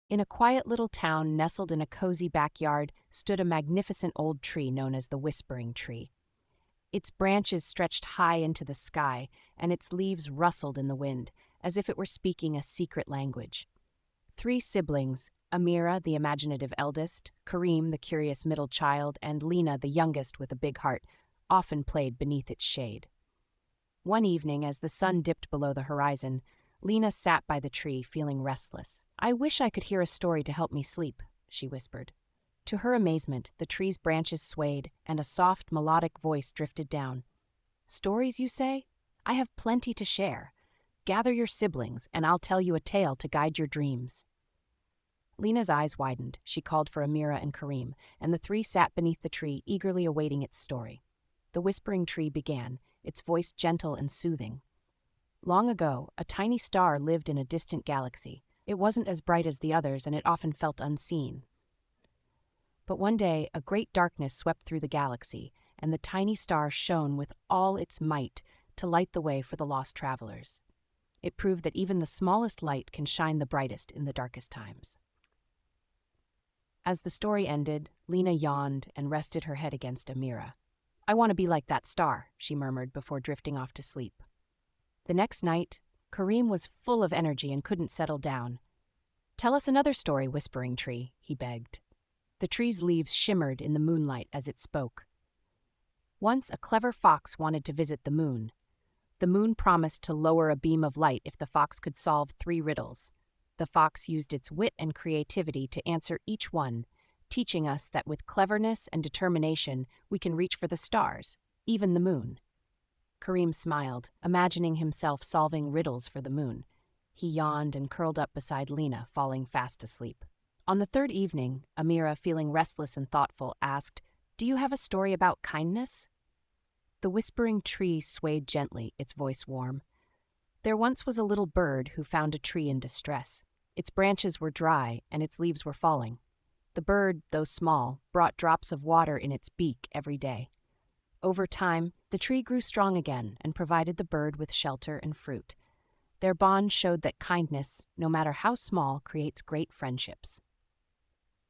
In a quiet little town nestled in a cozy backyard stood a magnificent old tree known as the Whispering Tree. Its branches stretched high into the sky, and its leaves rustled in the wind, as if it were speaking a secret language. Three siblings, Amira, the imaginative eldest, Kareem, the curious middle child, and Lena, the youngest with a big heart, often played beneath its shade. One evening, as the sun dipped below the horizon, Lena sat by the tree, feeling restless. "I wish I could hear a story to help me sleep," she whispered. To her amazement, the tree's branches swayed, and a soft, melodic voice drifted down. "Stories, you say? I have plenty to share. Gather your siblings, and I'll tell you a tale to guide your dreams." Lena's eyes widened. She called for Amira and Kareem, and the three sat beneath the tree, eagerly awaiting its story. The Whispering Tree began, its voice gentle and soothing. Long ago, a tiny star lived in a distant galaxy. It wasn't as bright as the others, and it often felt unseen. But one day, a great darkness swept through the galaxy, and the tiny star shone with all its might to light the way for the lost travelers. It proved that even the smallest light can shine the brightest in the darkest times. As the story ended, Lena yawned and rested her head against Amira. "I want to be like that star," she murmured before drifting off to sleep. The next night, Kareem was full of energy and couldn't settle down. "Tell us another story, Whispering Tree," he begged. The tree's leaves shimmered in the moonlight as it spoke. Once a clever fox wanted to visit the moon. The moon promised to lower a beam of light if the fox could solve 3 riddles. The fox used its wit and creativity to answer each one, teaching us that with cleverness and determination we can reach for the stars, even the moon. Kareem smiled, imagining himself solving riddles for the moon. He yawned and curled up beside Lena, falling fast asleep. On the third evening, Amira, feeling restless and thoughtful, asked, "Do you have a story about kindness?" The Whispering Tree swayed gently, its voice warm. "There once was a little bird who found a tree in distress. Its branches were dry, and its leaves were falling. The bird, though small, brought drops of water in its beak every day. Over time, the tree grew strong again and provided the bird with shelter and fruit. Their bond showed that kindness, no matter how small, creates great friendships."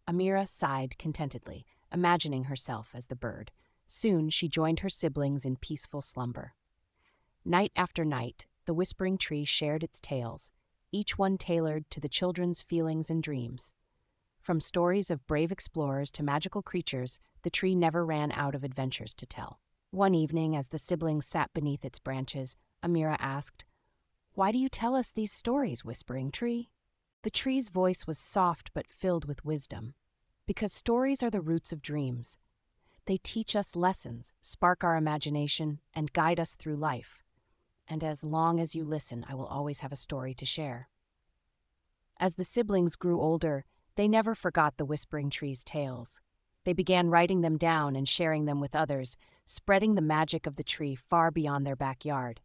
Amira sighed contentedly, imagining herself as the bird. Soon she joined her siblings in peaceful slumber. Night after night, the Whispering Tree shared its tales, each one tailored to the children's feelings and dreams. From stories of brave explorers to magical creatures, the tree never ran out of adventures to tell. One evening, as the siblings sat beneath its branches, Amira asked, "Why do you tell us these stories, Whispering Tree?" The tree's voice was soft but filled with wisdom. "Because stories are the roots of dreams. They teach us lessons, spark our imagination, and guide us through life. And as long as you listen, I will always have a story to share." As the siblings grew older, they never forgot the Whispering Tree's tales. They began writing them down and sharing them with others, spreading the magic of the tree far beyond their backyard.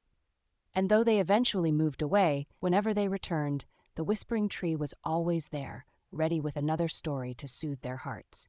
And though they eventually moved away, whenever they returned, the Whispering Tree was always there, ready with another story to soothe their hearts.